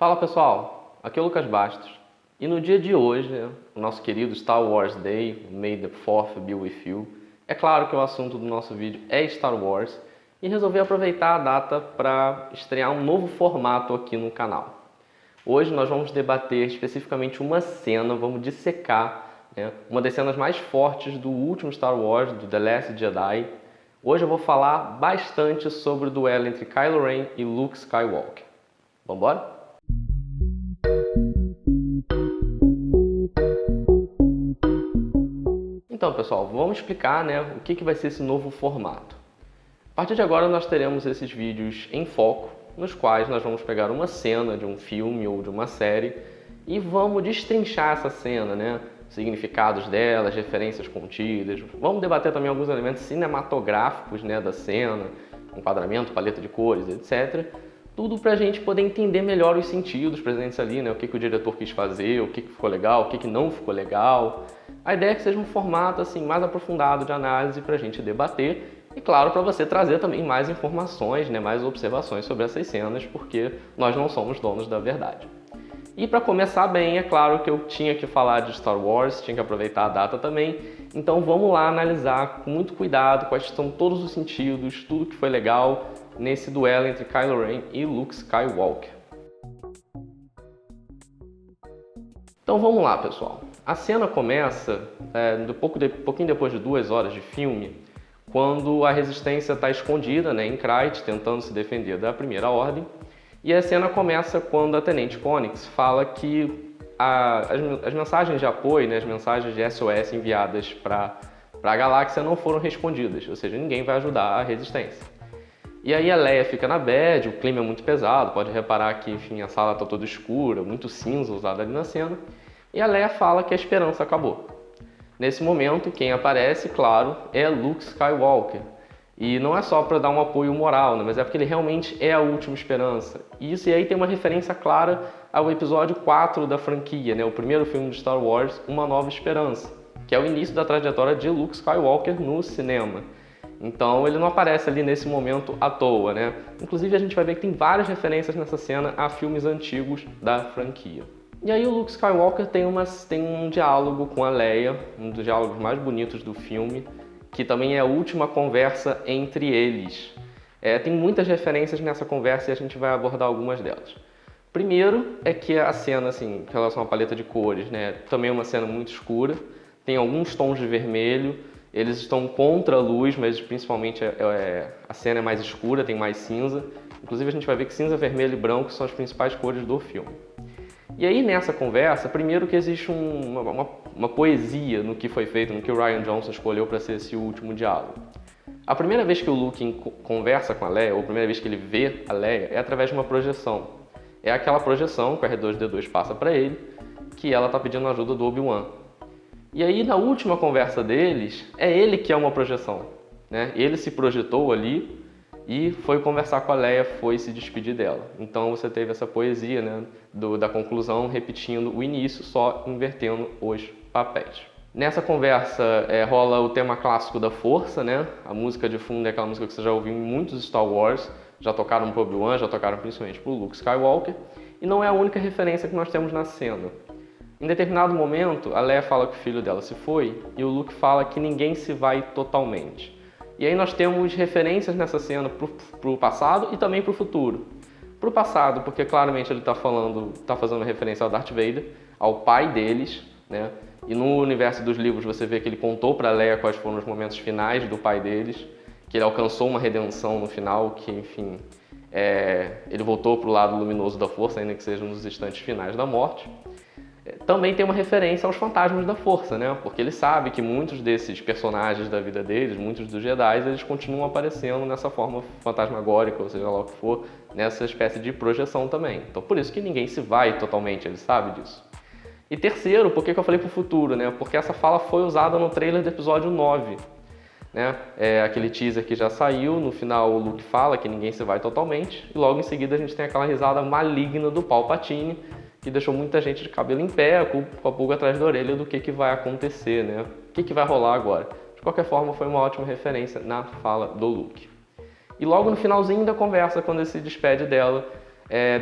Fala pessoal, aqui é o Lucas Bastos e no dia de hoje, o nosso querido Star Wars Day, May the 4th be with you, é claro que o assunto do nosso vídeo é Star Wars e resolvi aproveitar a data para estrear um novo formato aqui no canal. Hoje nós vamos debater especificamente uma cena, vamos dissecar uma das cenas mais fortes do último Star Wars, do The Last Jedi. Hoje eu vou falar bastante sobre o duelo entre Kylo Ren e Luke Skywalker. Vamos embora? Então, pessoal, vamos explicar o que vai ser esse novo formato. A partir de agora, nós teremos esses vídeos em foco, nos quais nós vamos pegar uma cena de um filme ou de uma série e vamos destrinchar essa cena, significados dela, as referências contidas. Vamos debater também alguns elementos cinematográficos da cena, enquadramento, paleta de cores, etc. Tudo para a gente poder entender melhor os sentidos presentes ali, o que o diretor quis fazer, o que ficou legal, o que não ficou legal. A ideia é que seja um formato mais aprofundado de análise para a gente debater e, claro, para você trazer também mais informações, mais observações sobre essas cenas, porque nós não somos donos da verdade. E para começar bem, é claro que eu tinha que falar de Star Wars, tinha que aproveitar a data também, então vamos lá analisar com muito cuidado quais são todos os sentidos, tudo que foi legal nesse duelo entre Kylo Ren e Luke Skywalker. Então vamos lá, pessoal. A cena começa pouquinho depois de 2 horas de filme, quando a resistência está escondida em Crait, tentando se defender da Primeira Ordem. E a cena começa quando a Tenente Connix fala que as mensagens de apoio, as mensagens de SOS enviadas para a galáxia não foram respondidas, ou seja, ninguém vai ajudar a resistência. E aí a Leia fica na bad, o clima é muito pesado, pode reparar que a sala está toda escura, muito cinza usado ali na cena, e a Leia fala que a esperança acabou. Nesse momento, quem aparece, claro, é Luke Skywalker. E não é só para dar um apoio moral, mas é porque ele realmente é a última esperança. E aí tem uma referência clara ao episódio 4 da franquia, o primeiro filme de Star Wars, Uma Nova Esperança, que é o início da trajetória de Luke Skywalker no cinema. Então ele não aparece ali nesse momento à toa, Inclusive a gente vai ver que tem várias referências nessa cena a filmes antigos da franquia. E aí o Luke Skywalker tem um diálogo com a Leia, um dos diálogos mais bonitos do filme, que também é a última conversa entre eles. Tem muitas referências nessa conversa e a gente vai abordar algumas delas. Primeiro é que a cena, em relação à paleta de cores, também é uma cena muito escura, tem alguns tons de vermelho, eles estão contra a luz, mas principalmente a cena é mais escura, tem mais cinza. Inclusive a gente vai ver que cinza, vermelho e branco são as principais cores do filme. E aí nessa conversa, primeiro que existe uma poesia no que foi feito, no que o Rian Johnson escolheu para ser esse último diálogo. A primeira vez que o Luke conversa com a Leia, ou a primeira vez que ele vê a Leia, é através de uma projeção. É aquela projeção que o R2-D2 passa para ele, que ela está pedindo ajuda do Obi-Wan. E aí na última conversa deles, é ele que é uma projeção. Ele se projetou ali e foi conversar com a Leia, foi se despedir dela. Então você teve essa poesia da conclusão, repetindo o início, só invertendo os papéis. Nessa conversa rola o tema clássico da Força, A música de fundo é aquela música que você já ouviu em muitos Star Wars, já tocaram pro Obi-Wan, já tocaram principalmente pro Luke Skywalker, e não é a única referência que nós temos na cena. Em determinado momento, a Leia fala que o filho dela se foi, e o Luke fala que ninguém se vai totalmente. E aí nós temos referências nessa cena para o passado e também para o futuro. Para o passado, porque claramente ele está fazendo referência ao Darth Vader, ao pai deles, E no universo dos livros você vê que ele contou para Leia quais foram os momentos finais do pai deles, que ele alcançou uma redenção no final, que ele voltou para o lado luminoso da Força, ainda que seja nos instantes finais da morte. Também tem uma referência aos fantasmas da Força, Porque ele sabe que muitos desses personagens da vida deles, muitos dos Jedi, eles continuam aparecendo nessa forma fantasmagórica, ou seja lá o que for, nessa espécie de projeção também. Então por isso que ninguém se vai totalmente, ele sabe disso. E terceiro, por que eu falei pro futuro, Porque essa fala foi usada no trailer do episódio 9. Aquele teaser que já saiu, no final o Luke fala que ninguém se vai totalmente, e logo em seguida a gente tem aquela risada maligna do Palpatine, que deixou muita gente de cabelo em pé, com a pulga atrás da orelha do que vai acontecer, O que vai rolar agora. De qualquer forma, foi uma ótima referência na fala do Luke. E logo no finalzinho da conversa, quando ele se despede dela,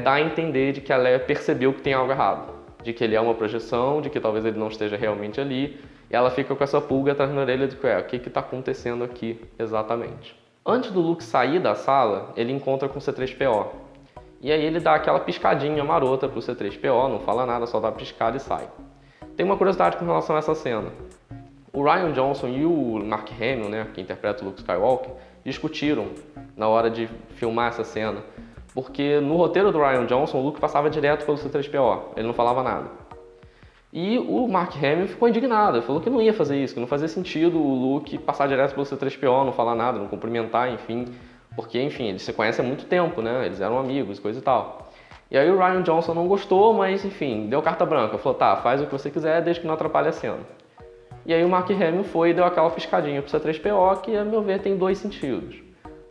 dá a entender de que a Leia percebeu que tem algo errado, de que ele é uma projeção, de que talvez ele não esteja realmente ali, e ela fica com essa pulga atrás na orelha de que o que está acontecendo aqui exatamente. Antes do Luke sair da sala, ele encontra com o C-3PO, e aí ele dá aquela piscadinha marota pro C-3PO, não fala nada, só dá piscada e sai. Tem uma curiosidade com relação a essa cena. O Rian Johnson e o Mark Hamill, né, que interpreta o Luke Skywalker, discutiram na hora de filmar essa cena, porque no roteiro do Rian Johnson, o Luke passava direto pelo C-3PO, ele não falava nada. E o Mark Hamill ficou indignado, ele falou que não ia fazer isso, que não fazia sentido o Luke passar direto pelo C-3PO, não falar nada, não cumprimentar, enfim, porque, enfim, eles se conhecem há muito tempo, né, eles eram amigos, coisa e tal. E aí o Rian Johnson não gostou, mas, enfim, deu carta branca, falou, tá, faz o que você quiser, desde que não atrapalhe a cena. E aí o Mark Hamill foi e deu aquela piscadinha pro C-3PO, que, a meu ver, tem dois sentidos.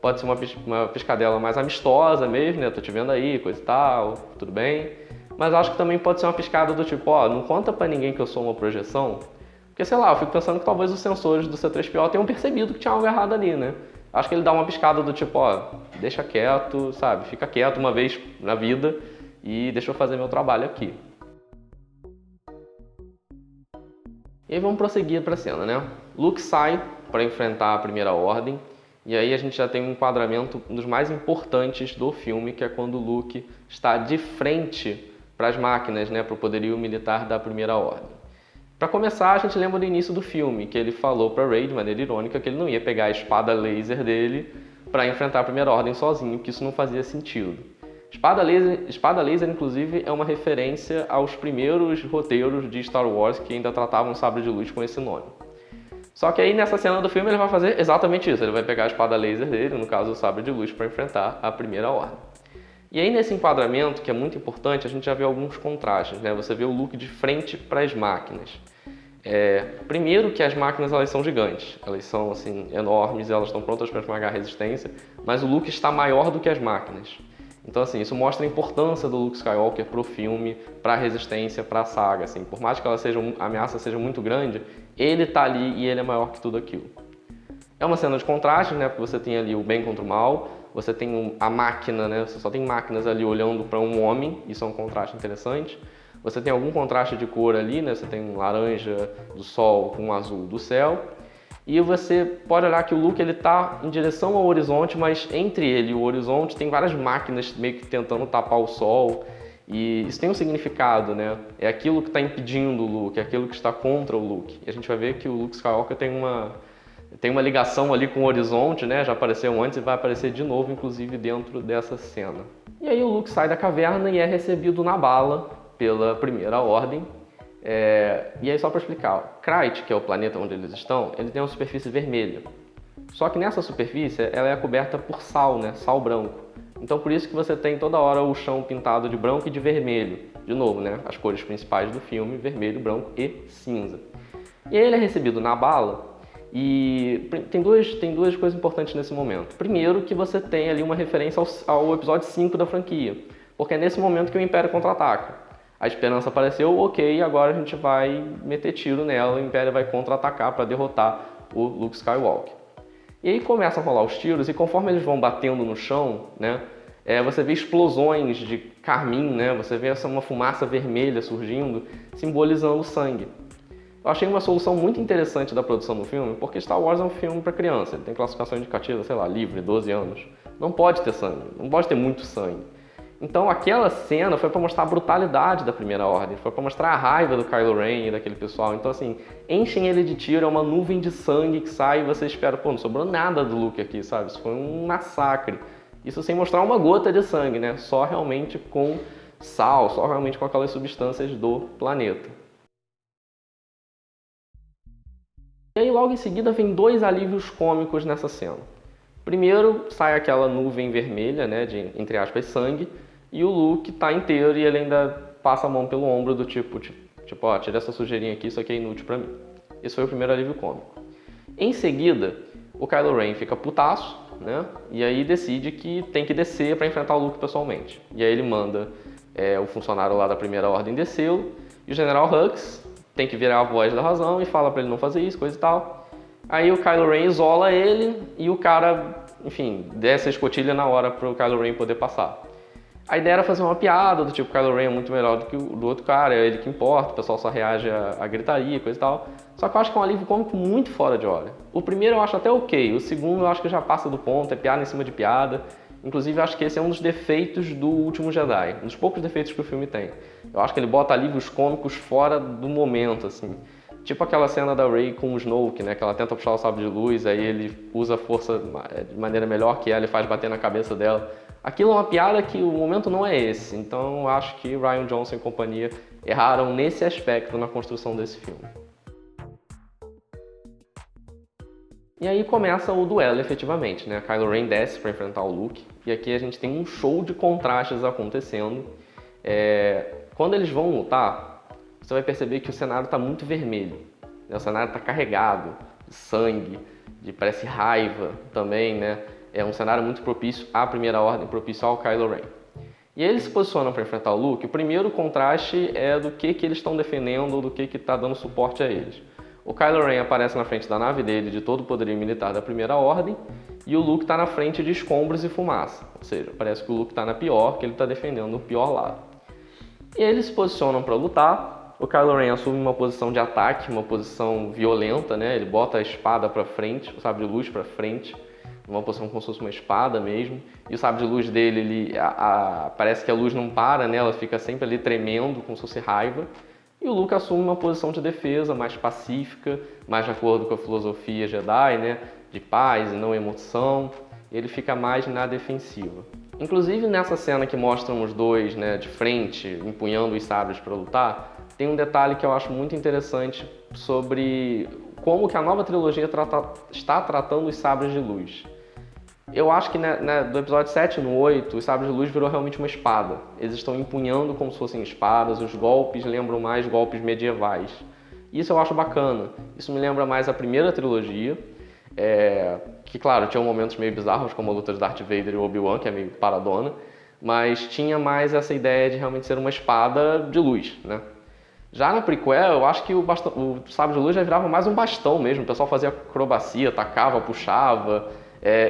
Pode ser uma piscadela mais amistosa mesmo, né? Tô te vendo aí, coisa e tal, tudo bem. Mas acho que também pode ser uma piscada do tipo, ó, não conta pra ninguém que eu sou uma projeção. Porque, sei lá, eu fico pensando que talvez os sensores do C-3PO tenham percebido que tinha algo errado ali, né? Acho que ele dá uma piscada do tipo, ó, deixa quieto, sabe? Fica quieto uma vez na vida e deixa eu fazer meu trabalho aqui. E aí vamos prosseguir para a cena, né? Luke sai para enfrentar a Primeira Ordem, e aí a gente já tem um enquadramento um dos mais importantes do filme, que é quando o Luke está de frente para as máquinas, né, para o poderio militar da Primeira Ordem. Para começar, a gente lembra do início do filme, que ele falou para Rey, de maneira irônica, que ele não ia pegar a espada laser dele para enfrentar a Primeira Ordem sozinho, que isso não fazia sentido. Espada laser, inclusive, é uma referência aos primeiros roteiros de Star Wars que ainda tratavam sabre de luz com esse nome. Só que aí, nessa cena do filme, ele vai fazer exatamente isso. Ele vai pegar a espada laser dele, no caso o sabre de luz, para enfrentar a Primeira Ordem. E aí, nesse enquadramento, que é muito importante, a gente já vê alguns contrastes, né? Você vê o Luke de frente para as máquinas. Primeiro que as máquinas elas são gigantes, elas são assim, enormes, elas estão prontas para esmagar a resistência, mas o Luke está maior do que as máquinas. Então, assim, isso mostra a importância do Luke Skywalker para o filme, para a resistência, para a saga. Assim, por mais que a ameaça seja muito grande, ele está ali e ele é maior que tudo aquilo. É uma cena de contraste, né? Porque você tem ali o bem contra o mal, você tem a máquina, né? Você só tem máquinas ali olhando para um homem, isso é um contraste interessante. Você tem algum contraste de cor ali, né? Você tem um laranja do sol com um azul do céu. E você pode olhar que o Luke está em direção ao horizonte, mas entre ele e o horizonte tem várias máquinas meio que tentando tapar o sol. E isso tem um significado, né? É aquilo que está impedindo o Luke, é aquilo que está contra o Luke. E a gente vai ver que o Luke Skywalker tem uma ligação ali com o horizonte, né? Já apareceu antes e vai aparecer de novo, inclusive, dentro dessa cena. E aí o Luke sai da caverna e é recebido na bala pela Primeira Ordem. E aí só para explicar, Crait, que é o planeta onde eles estão, ele tem uma superfície vermelha. Só que nessa superfície ela é coberta por sal, né? Sal branco. Então por isso que você tem toda hora o chão pintado de branco e de vermelho. De novo, né? As cores principais do filme, vermelho, branco e cinza. E aí ele é recebido na bala e tem duas coisas importantes nesse momento. Primeiro que você tem ali uma referência ao episódio 5 da franquia, porque é nesse momento que o Império contra-ataca. A esperança apareceu, ok, agora a gente vai meter tiro nela, o Império vai contra-atacar para derrotar o Luke Skywalker. E aí começam a rolar os tiros e conforme eles vão batendo no chão, né, você vê explosões de carmim, né, você vê uma fumaça vermelha surgindo, simbolizando sangue. Eu achei uma solução muito interessante da produção do filme, porque Star Wars é um filme para criança, ele tem classificação indicativa, sei lá, livre, 12 anos. Não pode ter sangue, não pode ter muito sangue. Então aquela cena foi para mostrar a brutalidade da Primeira Ordem, foi para mostrar a raiva do Kylo Ren e daquele pessoal. Então assim, enchem ele de tiro, é uma nuvem de sangue que sai e você espera, pô, não sobrou nada do Luke aqui, sabe? Isso foi um massacre. Isso sem mostrar uma gota de sangue, né? Só realmente com sal, só realmente com aquelas substâncias do planeta. E aí logo em seguida vem dois alívios cômicos nessa cena. Primeiro sai aquela nuvem vermelha, né, de, entre aspas, sangue, e o Luke tá inteiro e ele ainda passa a mão pelo ombro do tipo, ó, tira essa sujeirinha aqui, isso aqui é inútil pra mim. Esse foi o primeiro alívio cômico. Em seguida, o Kylo Ren fica putaço, né, e aí decide que tem que descer para enfrentar o Luke pessoalmente. E aí ele manda o funcionário lá da Primeira Ordem descê-lo, e o General Hux tem que virar a voz da razão e fala pra ele não fazer isso, coisa e tal. Aí o Kylo Ren isola ele e o cara, enfim, desce a escotilha na hora pro Kylo Ren poder passar. A ideia era fazer uma piada do tipo, Kylo Ren é muito melhor do que o do outro cara, é ele que importa, o pessoal só reage a gritaria, coisa e tal. Só que eu acho que é um alívio cômico muito fora de hora. O primeiro eu acho até ok, o segundo eu acho que já passa do ponto, é piada em cima de piada. Inclusive, eu acho que esse é um dos defeitos do Último Jedi, um dos poucos defeitos que o filme tem. Eu acho que ele bota alívios cômicos fora do momento, assim. Tipo aquela cena da Rey com o Snoke, né? Que ela tenta puxar o sabre de luz, aí ele usa a força de maneira melhor que ela e faz bater na cabeça dela. Aquilo é uma piada que o momento não é esse. Então eu acho que Rian Johnson e companhia erraram nesse aspecto na construção desse filme. E aí começa o duelo, efetivamente, né? Kylo Ren desce para enfrentar o Luke, e aqui a gente tem um show de contrastes acontecendo. Quando eles vão lutar, você vai perceber que o cenário está muito vermelho, né? O cenário está carregado de sangue, parece raiva também, né? É um cenário muito propício à Primeira Ordem, propício ao Kylo Ren. E aí eles se posicionam para enfrentar o Luke. O primeiro contraste é do que eles estão defendendo ou do que está dando suporte a eles. O Kylo Ren aparece na frente da nave dele, de todo o poderio militar da Primeira Ordem, e o Luke está na frente de escombros e fumaça. Ou seja, parece que o Luke está na pior, que ele está defendendo o pior lado. E eles se posicionam para lutar. O Kylo Ren assume uma posição de ataque, uma posição violenta, né? Ele bota a espada para frente, o sabre de luz para frente, uma posição como se fosse uma espada mesmo. E o sabre de luz dele, parece que a luz não para, né? Ela fica sempre ali tremendo, como se fosse raiva. E o Luke assume uma posição de defesa mais pacífica, mais de acordo com a filosofia Jedi, né? De paz e não emoção. Ele fica mais na defensiva. Inclusive nessa cena que mostram os dois, né, de frente, empunhando os sabres para lutar, tem um detalhe que eu acho muito interessante sobre como que a nova trilogia está tratando os sabres de luz. Eu acho que do episódio 7 no 8, os sabres de luz virou realmente uma espada. Eles estão empunhando como se fossem espadas, os golpes lembram mais golpes medievais. Isso eu acho bacana. Isso me lembra mais a primeira trilogia, que claro, tinha momentos meio bizarros, como a luta de Darth Vader e Obi-Wan, que é meio paradona, mas tinha mais essa ideia de realmente ser uma espada de luz, né? Já na prequel, eu acho que o sabre de luz já virava mais um bastão mesmo. O pessoal fazia acrobacia, tacava, puxava.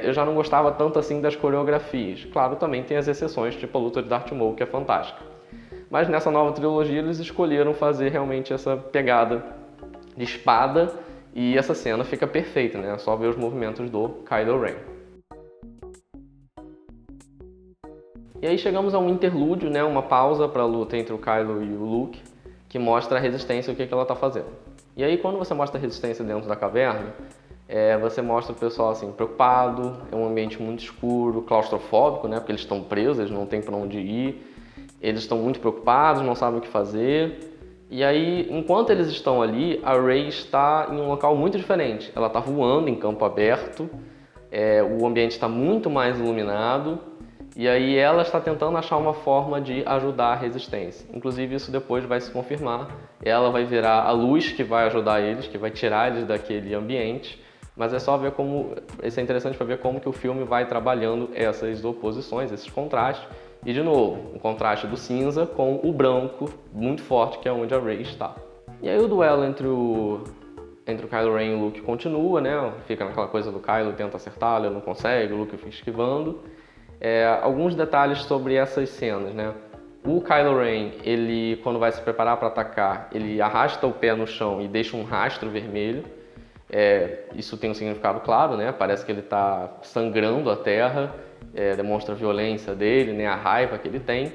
Eu já não gostava tanto assim das coreografias. Claro, também tem as exceções, tipo a luta de Darth Maul, que é fantástica. Mas nessa nova trilogia eles escolheram fazer realmente essa pegada de espada e essa cena fica perfeita, né? É só ver os movimentos do Kylo Ren. E aí chegamos a um interlúdio, né? Uma pausa para a luta entre o Kylo e o Luke, que mostra a resistência e o que ela está fazendo. E aí quando você mostra a resistência dentro da caverna, você mostra o pessoal assim, preocupado, é um ambiente muito escuro, claustrofóbico, né? Porque eles estão presos, eles não têm para onde ir, eles estão muito preocupados, não sabem o que fazer. E aí, enquanto eles estão ali, a Rey está em um local muito diferente. Ela está voando em campo aberto, o ambiente está muito mais iluminado, e aí ela está tentando achar uma forma de ajudar a resistência. Inclusive isso depois vai se confirmar. Ela vai virar a luz que vai ajudar eles, que vai tirar eles daquele ambiente. Mas é só ver como... Isso é interessante para ver como que o filme vai trabalhando essas oposições, esses contrastes. E de novo, um contraste do cinza com o branco muito forte, que é onde a Rey está. E aí o duelo entre o Kylo Ren e o Luke continua, né? Fica naquela coisa do Kylo tenta acertá-lo, ele não consegue, o Luke fica esquivando. Alguns detalhes sobre essas cenas, né? O Kylo Ren, ele, quando vai se preparar para atacar, ele arrasta o pé no chão e deixa um rastro vermelho. Isso tem um significado claro, né? Parece que ele está sangrando a terra, demonstra a violência dele, né? A raiva que ele tem.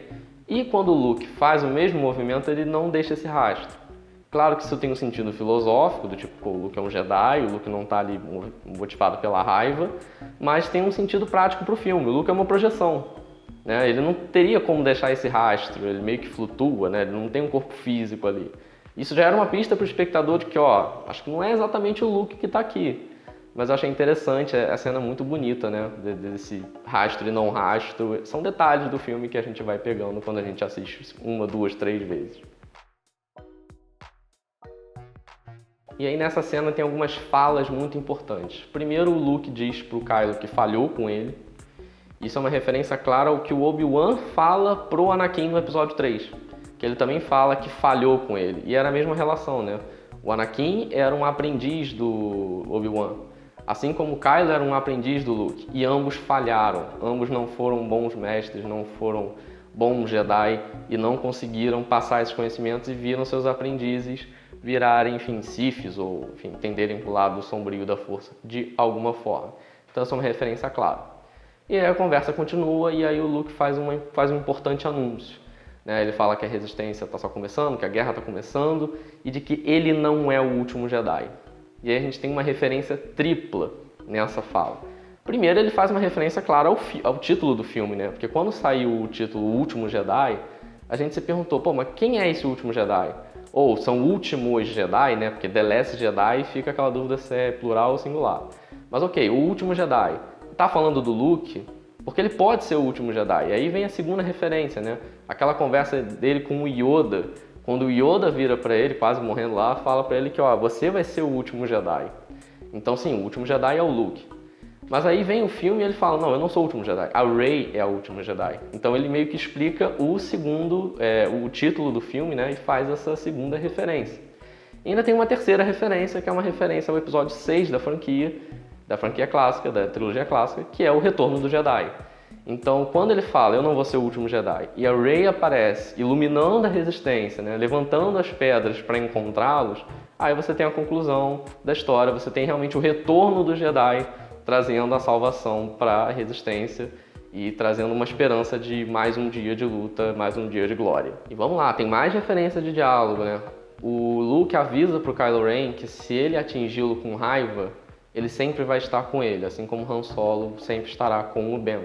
E quando o Luke faz o mesmo movimento, ele não deixa esse rastro. Claro que isso tem um sentido filosófico, do tipo, o Luke é um Jedi, o Luke não está ali motivado pela raiva, mas tem um sentido prático para o filme. O Luke é uma projeção, né? Ele não teria como deixar esse rastro, ele meio que flutua, né? Ele não tem um corpo físico ali. Isso já era uma pista para o espectador de que, acho que não é exatamente o Luke que está aqui. Mas eu achei interessante, a cena muito bonita, né? Desse rastro e não rastro. São detalhes do filme que a gente vai pegando quando a gente assiste 1, 2, 3 vezes. E aí nessa cena tem algumas falas muito importantes. Primeiro o Luke diz pro Kylo que falhou com ele. Isso é uma referência clara ao que o Obi-Wan fala pro Anakin no episódio 3. Que ele também fala que falhou com ele. E era a mesma relação, né? O Anakin era um aprendiz do Obi-Wan. Assim como o Kylo era um aprendiz do Luke. E ambos falharam. Ambos não foram bons mestres, não foram bons Jedi e não conseguiram passar esses conhecimentos e viram seus aprendizes virarem, enfim, Siths ou, enfim, tenderem para o lado sombrio da força de alguma forma. Então essa é uma referência clara. E aí a conversa continua e aí o Luke faz um importante anúncio. Ele fala que a resistência está só começando, que a guerra está começando e de que ele não é o último Jedi. E aí a gente tem uma referência tripla nessa fala. Primeiro, ele faz uma referência clara ao título do filme, né? Porque quando saiu o título O Último Jedi, a gente se perguntou, pô, mas quem é esse último Jedi? Ou são últimos Jedi, né? Porque The Last Jedi fica aquela dúvida se é plural ou singular. Mas ok, o último Jedi. Tá falando do Luke, porque ele pode ser o último Jedi. E aí vem a segunda referência, né? Aquela conversa dele com o Yoda. Quando o Yoda vira para ele, quase morrendo lá, fala para ele que, ó, você vai ser o último Jedi. Então sim, o último Jedi é o Luke. Mas aí vem o filme e ele fala, não, eu não sou o último Jedi, a Rey é a última Jedi. Então ele meio que explica o título do filme, né, e faz essa segunda referência. E ainda tem uma terceira referência, que é uma referência ao episódio 6 da franquia clássica, da trilogia clássica, que é o Retorno do Jedi. Então, quando ele fala, eu não vou ser o último Jedi, e a Rey aparece iluminando a resistência, né, levantando as pedras para encontrá-los, aí você tem a conclusão da história, você tem realmente o retorno do Jedi, trazendo a salvação para a resistência e trazendo uma esperança de mais um dia de luta, mais um dia de glória. E vamos lá, tem mais referência de diálogo, né? O Luke avisa para o Kylo Ren que se ele atingi-lo com raiva, ele sempre vai estar com ele, assim como Han Solo sempre estará com o Ben.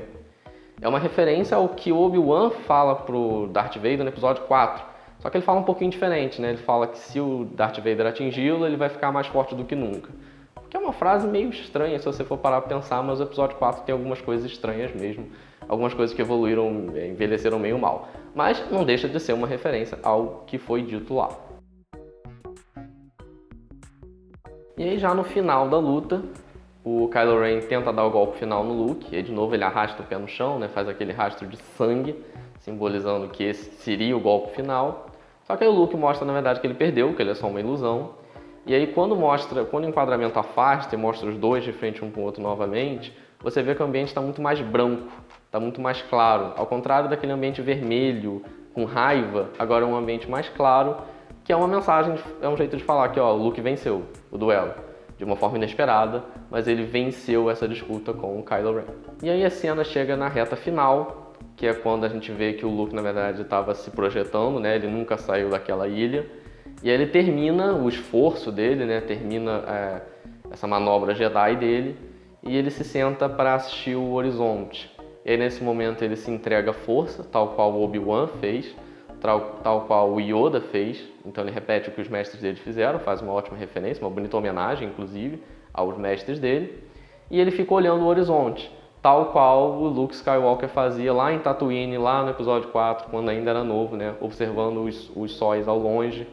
É uma referência ao que Obi-Wan fala pro Darth Vader no episódio 4, só que ele fala um pouquinho diferente, né? Ele fala que se o Darth Vader atingi-lo, ele vai ficar mais forte do que nunca. Que é uma frase meio estranha se você for parar para pensar, mas o episódio 4 tem algumas coisas estranhas mesmo, algumas coisas que envelheceram meio mal. Mas não deixa de ser uma referência ao que foi dito lá. E aí já no final da luta, o Kylo Ren tenta dar o golpe final no Luke, e aí de novo ele arrasta o pé no chão, né, faz aquele rastro de sangue, simbolizando que esse seria o golpe final. Só que aí o Luke mostra na verdade que ele perdeu, que ele é só uma ilusão. E aí quando o enquadramento afasta e mostra os dois de frente um para o outro novamente, você vê que o ambiente está muito mais branco, está muito mais claro. Ao contrário daquele ambiente vermelho, com raiva, agora é um ambiente mais claro, que é uma mensagem, é um jeito de falar que ó, o Luke venceu o duelo, de uma forma inesperada, mas ele venceu essa disputa com o Kylo Ren. E aí a cena chega na reta final, que é quando a gente vê que o Luke na verdade estava se projetando, né? Ele nunca saiu daquela ilha. E aí ele termina o esforço dele, né? Termina essa manobra Jedi dele e ele se senta para assistir o horizonte. E aí nesse momento ele se entrega à força, tal qual o Obi-Wan fez, tal qual o Yoda fez. Então ele repete o que os mestres dele fizeram, faz uma ótima referência, uma bonita homenagem, inclusive, aos mestres dele. E ele fica olhando o horizonte, tal qual o Luke Skywalker fazia lá em Tatooine, lá no episódio 4, quando ainda era novo, né? Observando os sóis ao longe.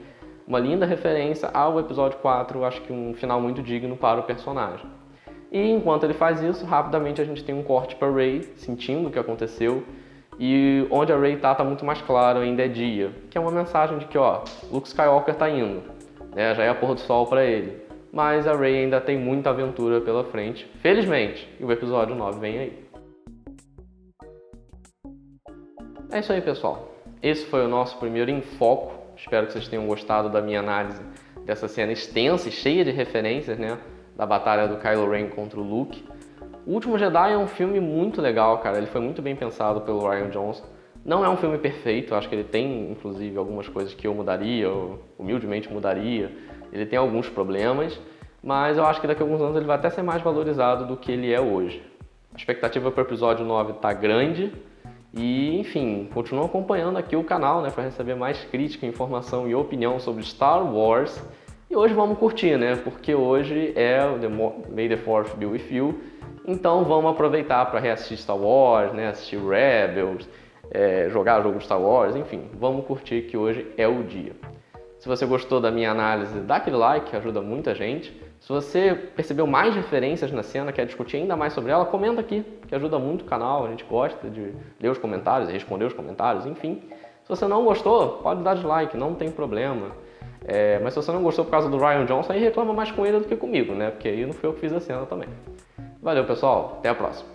Uma linda referência ao episódio 4, acho que um final muito digno para o personagem. E enquanto ele faz isso, rapidamente a gente tem um corte para Rey, sentindo o que aconteceu, e onde a Rey tá muito mais claro, ainda é dia, que é uma mensagem de que, ó, Luke Skywalker tá indo, né, já é a pôr do sol para ele, mas a Rey ainda tem muita aventura pela frente, felizmente, e o episódio 9 vem aí. É isso aí, pessoal. Esse foi o nosso primeiro Em Foco. Espero que vocês tenham gostado da minha análise dessa cena extensa e cheia de referências, né, da batalha do Kylo Ren contra o Luke. O Último Jedi é um filme muito legal, cara. Ele foi muito bem pensado pelo Rian Johnson. Não é um filme perfeito, acho que ele tem, inclusive, algumas coisas que eu mudaria, ou humildemente mudaria. Ele tem alguns problemas, mas eu acho que daqui a alguns anos ele vai até ser mais valorizado do que ele é hoje. A expectativa para o episódio 9 está grande. E, enfim, continuam acompanhando aqui o canal, né, para receber mais crítica, informação e opinião sobre Star Wars. E hoje vamos curtir, né, porque hoje é o May the Force Be With You. Então vamos aproveitar para reassistir Star Wars, né, assistir Rebels, jogar jogo Star Wars, enfim, vamos curtir que hoje é o dia. Se você gostou da minha análise, dá aquele like, que ajuda muita gente. Se você percebeu mais referências na cena, quer discutir ainda mais sobre ela, comenta aqui, que ajuda muito o canal, a gente gosta de ler os comentários, responder os comentários, enfim. Se você não gostou, pode dar dislike, não tem problema. Mas se você não gostou por causa do Rian Johnson, aí reclama mais com ele do que comigo, né? Porque aí não foi eu que fiz a cena também. Valeu, pessoal, até a próxima.